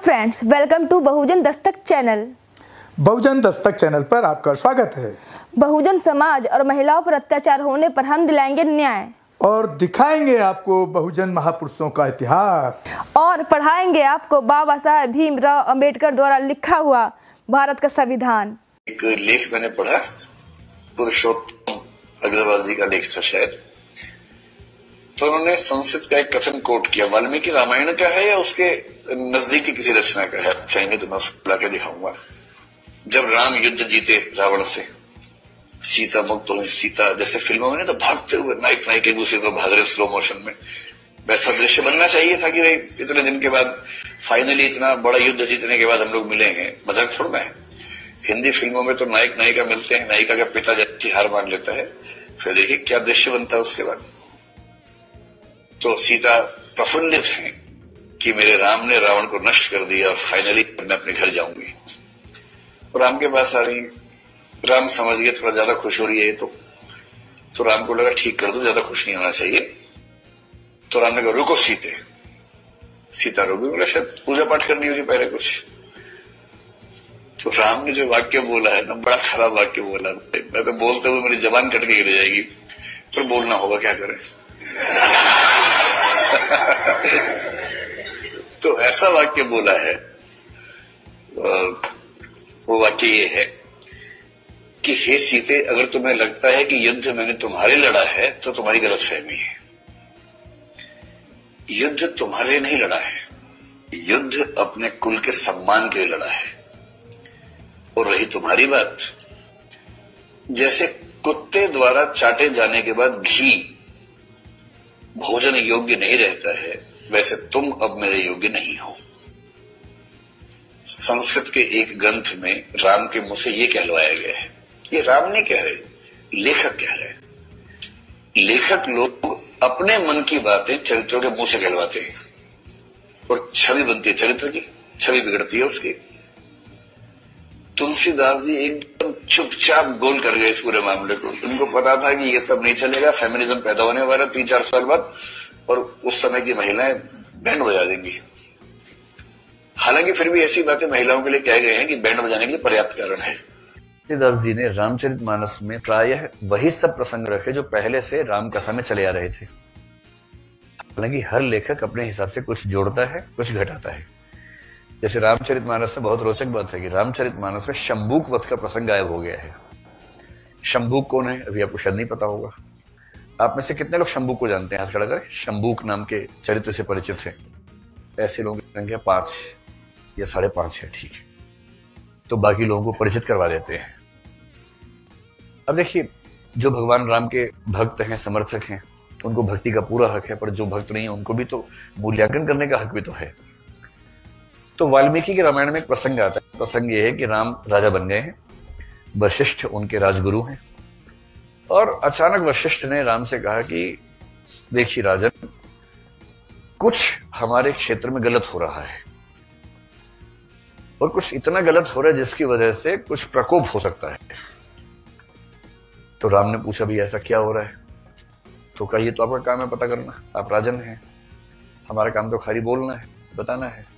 Friends, welcome to Bahujan Dastak channel. Bahujan Dastak channel पर आपका स्वागत है। बहुजन समाज और महिलाओं पर अत्याचार होने पर हम दिलाएंगे न्याय और दिखाएंगे आपको बहुजन महापुरुषों का इतिहास और पढ़ाएंगे आपको बाबा साहेब भीमराव अंबेडकर द्वारा लिखा हुआ भारत का संविधान। एक लेख मैंने पढ़ा, पुरुषोत्तम अग्रवाल जी का लेख था शायद, तो उन्होंने संस्कृत का एक कथन कोट किया। वाल्मीकि रामायण का है या उसके नजदीकी किसी रचना का है, चाहेंगे तो मैं उसको ला के दिखाऊंगा। जब राम युद्ध जीते रावण से, सीता मुक्त हुई, सीता जैसे फिल्मों में नहीं तो भागते हुए नायक नायक एक दूसरे को भाग रहे स्लो मोशन में, वैसा दृश्य बनना चाहिए था कि भाई इतने दिन के बाद फाइनली इतना बड़ा युद्ध जीतने के बाद हम लोग मिले हैं। मजाक थोड़ा है। हिंदी फिल्मों में तो नायक नायिका मिलते हैं, नायिका का पिता जैसी हार मान लेता है, फिर देखिए क्या दृश्य बनता है उसके बाद। तो सीता प्रफुल्लित हैं कि मेरे राम ने रावण को नष्ट कर दिया और फाइनली मैं अपने घर जाऊंगी। राम के पास आ रही, राम समझ गए थोड़ा ज्यादा खुश हो रही है तो राम को लगा ठीक कर दो, ज्यादा खुश नहीं होना चाहिए। तो राम ने कहा रुको सीते। सीता रुकी, बोला शायद पूजा पाठ करनी होगी पहले कुछ। तो राम ने जो वाक्य बोला है ना, बड़ा खराब वाक्य बोला। मैं तो बोलते हुए मेरी जबान कट के गिर जाएगी, पर बोलना होगा, क्या करें। तो ऐसा वाक्य बोला है, वो वाक्य ये है कि हे सीते, अगर तुम्हें लगता है कि युद्ध मैंने तुम्हारे लड़ा है तो तुम्हारी गलतफहमी है। युद्ध तुम्हारे लिए नहीं लड़ा है, युद्ध अपने कुल के सम्मान के लिए लड़ा है। और रही तुम्हारी बात, जैसे कुत्ते द्वारा चाटे जाने के बाद घी भोजन योग्य नहीं रहता है, वैसे तुम अब मेरे योग्य नहीं हो। संस्कृत के एक ग्रंथ में राम के मुंह से ये कहलवाया गया है। ये राम नहीं कह रहे, लेखक कह रहे। लेखक लोग अपने मन की बातें चरित्रों के मुंह से कहलवाते हैं और छवि बनती है, चरित्र की छवि बिगड़ती है उसकी। तुलसीदास जी एकदम चुपचाप गोल कर गए इस पूरे मामले को। उनको पता था कि ये सब नहीं चलेगा, फेमिनिज्म पैदा होने वाला 3-4 साल बाद, और उस समय की महिलाएं बैंड बजा देंगी। हालांकि फिर भी ऐसी बातें महिलाओं के लिए कह गए हैं कि बैंड बजाने के लिए पर्याप्त कारण है। तुलसीदास जी ने रामचरितमानस में प्रायः वही सब प्रसंग रखे जो पहले से राम कथा में चले आ रहे थे। हालांकि हर लेखक अपने हिसाब से कुछ जोड़ता है, कुछ घटाता है। जैसे रामचरितमानस में बहुत रोचक बात है कि रामचरितमानस में शंबूक वध का प्रसंग गायब हो गया है। शंबूक कौन है अभी आपको शायद नहीं पता होगा। आप में से कितने लोग शंबूक को जानते हैं, हाथ खड़ा करें। शंबूक नाम के चरित्र से परिचित हैं। ऐसे लोगों की संख्या 5 या 5.5 है, ठीक है। तो बाकी लोगों को परिचित करवा देते हैं। अब देखिए, जो भगवान राम के भक्त हैं, समर्थक हैं, उनको भक्ति का पूरा हक है, पर जो भक्त नहीं है उनको भी तो मूल्यांकन करने का हक भी तो है। तो वाल्मीकि के रामायण में एक प्रसंग आता है। प्रसंग ये है कि राम राजा बन गए हैं, वशिष्ठ उनके राजगुरु हैं, और अचानक वशिष्ठ ने राम से कहा कि देखिए राजन, कुछ हमारे क्षेत्र में गलत हो रहा है, और कुछ इतना गलत हो रहा है जिसकी वजह से कुछ प्रकोप हो सकता है। तो राम ने पूछा भी ऐसा क्या हो रहा है? तो कहिए, तो आपका काम है पता करना, आप राजन हैं, हमारा काम तो खाली बोलना है, बताना है।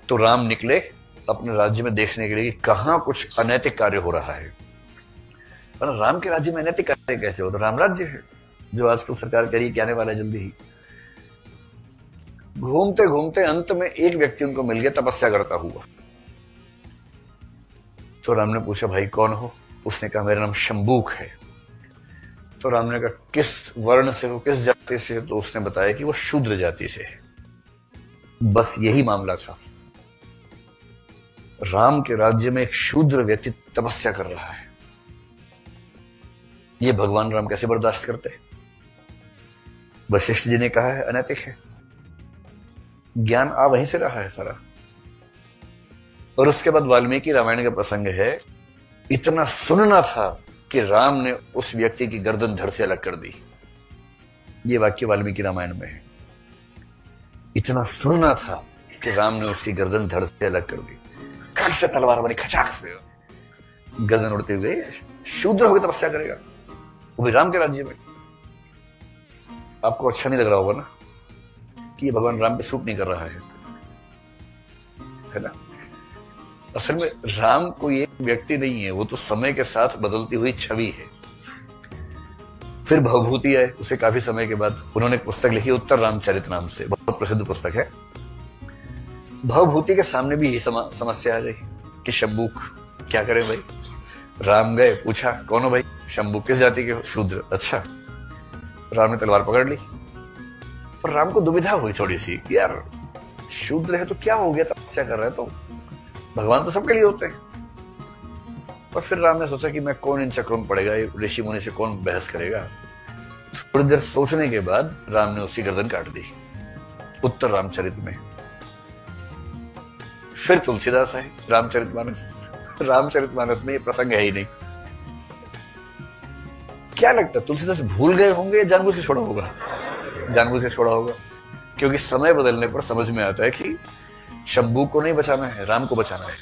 तो राम निकले अपने राज्य में देखने के लिए कि कहां कुछ अनैतिक कार्य हो रहा है। पर राम के राज्य में अनैतिक कार्य कैसे हो? तो राम राज्य है जो आजकल सरकार कह रही है कि आने वाला है जल्दी ही। घूमते घूमते अंत में एक व्यक्ति उनको मिल गया तपस्या करता हुआ। तो राम ने पूछा भाई कौन हो? उसने कहा मेरा नाम शंबूक है। तो राम ने कहा किस वर्ण से हो, किस जाति से हो? तो उसने बताया कि वो शूद्र जाति से है। बस यही मामला था। राम के राज्य में एक शूद्र व्यक्ति तपस्या कर रहा है, ये भगवान राम कैसे बर्दाश्त करते हैं? वशिष्ठ जी ने कहा है अनैतिक है। ज्ञान आ वहीं से रहा है सारा। और उसके बाद वाल्मीकि रामायण का प्रसंग है, इतना सुनना था कि राम ने उस व्यक्ति की गर्दन धड़ से अलग कर दी। ये वाक्य वाल्मीकि रामायण में है। इतना सुनना था कि राम ने उसकी गर्दन धड़ से अलग कर दी। खट से तलवार बनी, खचाक से गर्दन उड़ते हुए शूद्र होकर तपस्या करेगा, वो भी राम के राज्य में। आपको अच्छा नहीं लग रहा होगा ना कि ये भगवान राम पे सूट नहीं कर रहा है। है ना। असल में राम कोई एक व्यक्ति नहीं है, वो तो समय के साथ बदलती हुई छवि है। फिर भवभूति आए, उसे काफी समय के बाद उन्होंने पुस्तक लिखी उत्तर रामचरित नाम से, बहुत प्रसिद्ध पुस्तक है। भवभूति के सामने भी यही समस्या आ गई कि शंबुक क्या करें भाई। राम गए, पूछा कौन हो भाई? शंबुक किस जाति के हो? शूद्र। अच्छा। राम ने तलवार पकड़ ली, पर राम को दुविधा हुई थोड़ी सी, यार शूद्र है तो क्या हो गया, तपस्या कर रहा है तो भगवान तो सबके लिए होते हैं। और फिर राम ने सोचा कि मैं कौन इन चक्रों में पड़ेगा, ऋषि मुनि से कौन बहस करेगा। थोड़ी देर सोचने के बाद राम ने उसकी गर्दन काट दी उत्तर रामचरित में। फिर तुलसीदास आए, रामचरितमानस में ये प्रसंग है ही नहीं। क्या लगता है तुलसीदास भूल गए होंगे या जानबूझ के छोड़ा होगा? जानबूझ के छोड़ा होगा, क्योंकि समय बदलने पर समझ में आता है कि शंबुक को नहीं बचाना है, राम को बचाना है।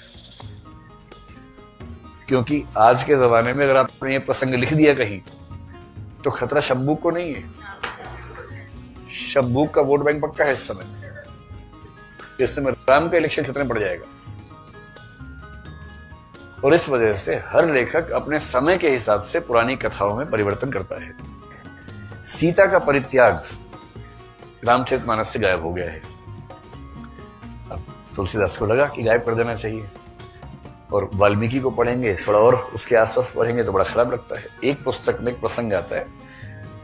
क्योंकि आज के जमाने में अगर आपने ये प्रसंग लिख दिया कहीं, तो खतरा शंबुक को नहीं है, शंबुक का वोट बैंक पक्का है इस समय राम का इलेक्शन खतरे में पड़ जाएगा। और इस वजह से हर लेखक अपने समय के हिसाब से पुरानी कथाओं में परिवर्तन करता है। सीता का परित्याग रामचरितमानस से गायब हो गया है। अब तुलसीदास को लगा कि गायब कर देना चाहिए, और वाल्मीकि को पढ़ेंगे थोड़ा और उसके आसपास पढ़ेंगे तो बड़ा खराब लगता है। एक पुस्तक में एक प्रसंग आता है,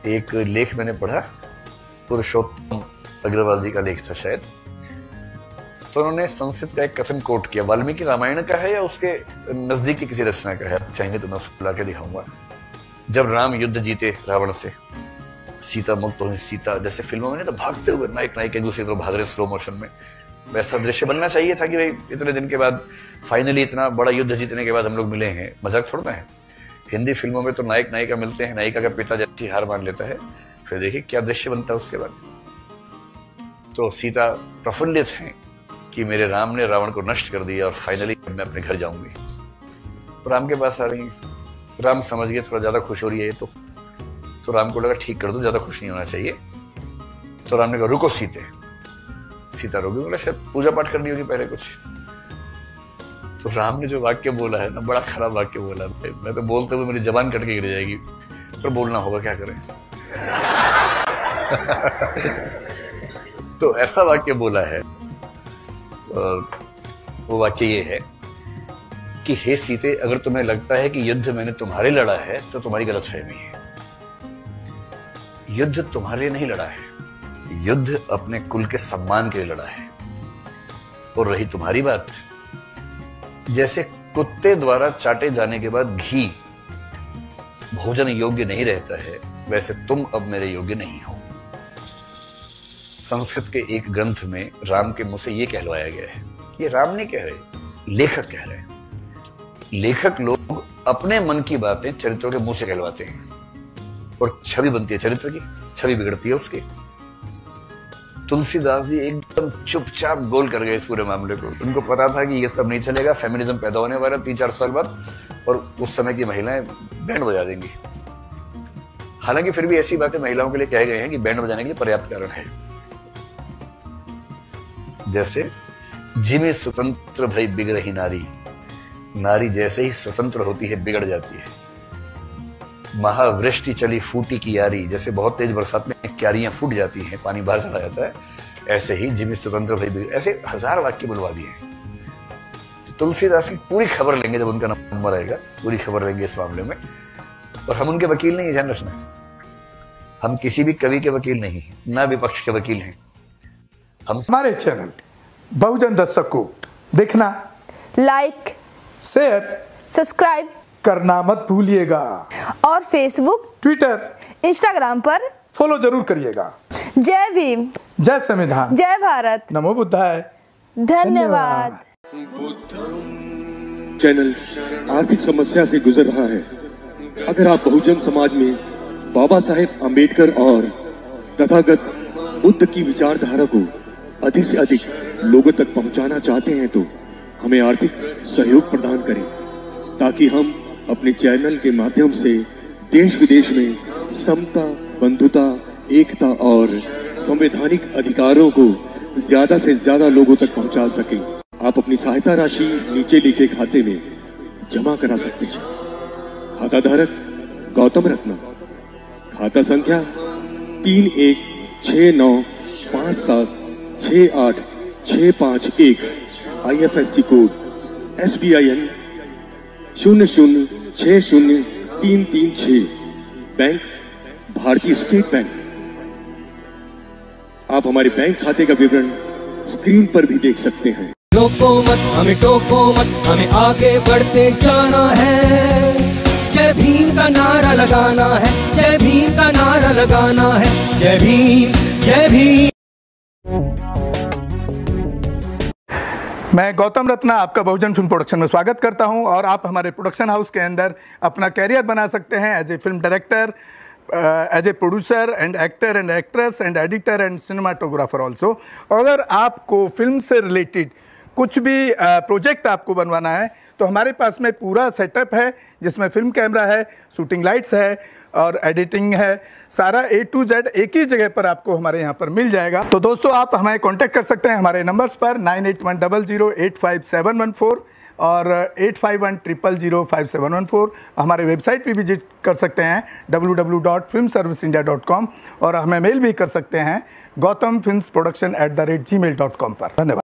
एक लेख मैंने पढ़ा, पुरुषोत्तम अग्रवाल जी का लेख था शायद, तो उन्होंने संस्कृत का एक कथन कोट किया। वाल्मीकि रामायण का है या उसके नजदीक की किसी रचना का है, आप चाहेंगे तो मैं उसको ला के दिखाऊंगा। जब राम युद्ध जीते रावण से, सीता मुक्त हुई, सीता जैसे फिल्मों में तो भागते हुए नायक नायिका एक दूसरे को भाग रहे स्लो मोशन में, वैसा दृश्य बनना चाहिए था कि भाई इतने दिन के बाद फाइनली इतना बड़ा युद्ध जीतने के बाद हम लोग मिले हैं, मजाक थोड़ा है। हिंदी फिल्मों में तो नायक नायिका मिलते हैं, नायिका का पिता जैसी हार मान लेता है, फिर देखिए क्या दृश्य बनता है उसके बाद। तो सीता प्रफुल्लित हैं कि मेरे राम ने रावण को नष्ट कर दिया और फाइनली मैं अपने घर जाऊंगी। तो राम के पास आ रही है, राम समझ गए थोड़ा ज्यादा खुश हो रही है ये तो राम को लगा ठीक कर दो, ज्यादा खुश नहीं होना चाहिए। तो राम ने कहा रुको सीता रोगी, बोला शायद पूजा पाठ करनी होगी पहले कुछ। तो राम ने जो वाक्य बोला है ना, बड़ा खराब वाक्य बोला, मैं तो बोलते हुए मेरी जबान कट के गिर जाएगी, पर बोलना होगा, क्या करें। तो ऐसा वाक्य बोला है, और वो वाक्य ये है कि हे सीते, अगर तुम्हें लगता है कि युद्ध मैंने तुम्हारे लड़ा है तो तुम्हारी गलतफहमी है। युद्ध तुम्हारे लिए नहीं लड़ा है, युद्ध अपने कुल के सम्मान के लिए लड़ा है। और रही तुम्हारी बात, जैसे कुत्ते द्वारा चाटे जाने के बाद घी भोजन योग्य नहीं रहता है, वैसे तुम अब मेरे योग्य नहीं हो। संस्कृत के एक ग्रंथ में राम के मुंह से यह कहलवाया गया है। ये राम नहीं कह रहे, लेखक कह रहे हैं। लेखक लोग अपने मन की बातें चरित्रों के मुंह से कहलवाते हैं, और छवि बनती है चरित्र की, छवि बिगड़ती है उसकी। तुलसीदास जी एकदम चुपचाप गोल कर गए इस पूरे मामले को। उनको पता था कि ये सब नहीं चलेगा, फेमिनिज्म पैदा होने वाला 3-4 साल बाद, और उस समय की महिलाएं बैंड बजा देंगी। हालांकि फिर भी ऐसी बातें महिलाओं के लिए कहे गए हैं कि बैंड बजाने के लिए पर्याप्त कारण है। जैसे जिमे स्वतंत्र भई बिगड़ही नारी, नारी जैसे ही स्वतंत्र होती है बिगड़ जाती है। महावृष्टि चली फूटी की यारी, जैसे बहुत तेज बरसात में क्यारियां फूट जाती हैं, पानी बाहर चला जाता है, ऐसे ही जिमे स्वतंत्र भई बिगड़, ऐसे 1000 वाक्य बुलवा दिए। तो तुलसीदास की पूरी खबर लेंगे जब उनका नंबर आएगा, पूरी खबर लेंगे इस मामले में। और हम उनके वकील नहीं, ध्यान रखना, हम किसी भी कवि के वकील नहीं, ना विपक्ष के वकील हैं। हम हमारे चैनल बहुजन दस्तक को देखना, लाइक, शेयर, सब्सक्राइब करना मत भूलिएगा, और फेसबुक, ट्विटर, इंस्टाग्राम पर फॉलो जरूर करिएगा। जय भीम, जय संविधान, जय भारत, नमो बुद्धाय, धन्यवाद। चैनल आर्थिक समस्या से गुजर रहा है। अगर आप बहुजन समाज में बाबा साहेब आम्बेडकर और तथागत बुद्ध की विचारधारा को अधिक से अधिक लोगों तक पहुंचाना चाहते हैं तो हमें आर्थिक सहयोग प्रदान करें, ताकि हम अपने चैनल के माध्यम से देश विदेश में समता, बंधुता, एकता और संवैधानिक अधिकारों को ज्यादा से ज्यादा लोगों तक पहुंचा सकें। आप अपनी सहायता राशि नीचे लिखे खाते में जमा करा सकते हैं। खाता धारक गौतम रत्ना, खाता संख्या 3169576865 IFSC कोड SBIN 0060336, बैंक भारतीय स्टेट बैंक। आप हमारे बैंक खाते का विवरण स्क्रीन पर भी देख सकते हैं। रोको मत, हमें टोको मत, हमें आगे बढ़ते जाना है। जय भीम का नारा लगाना है, जय भीम का नारा लगाना है। जय भीम, जय भीम। मैं गौतम रत्ना आपका बहुजन फिल्म प्रोडक्शन में स्वागत करता हूं और आप हमारे प्रोडक्शन हाउस के अंदर अपना कैरियर बना सकते हैं as a film director, as a producer and actor and actress and editor and cinematographer also. अगर आपको फिल्म से रिलेटेड कुछ भी प्रोजेक्ट आपको बनवाना है तो हमारे पास में पूरा सेटअप है, जिसमें फिल्म कैमरा है, शूटिंग लाइट्स है और एडिटिंग है। सारा A to Z एक ही जगह पर आपको हमारे यहाँ पर मिल जाएगा। तो दोस्तों, आप हमें कांटेक्ट कर सकते हैं हमारे नंबर्स पर 9810085714 और 8510005714। हमारे वेबसाइट पे विजिट कर सकते हैं www.filmserviceindia.com और हमें मेल भी कर सकते हैं gautamfilmsproduction@gmail.com पर। धन्यवाद।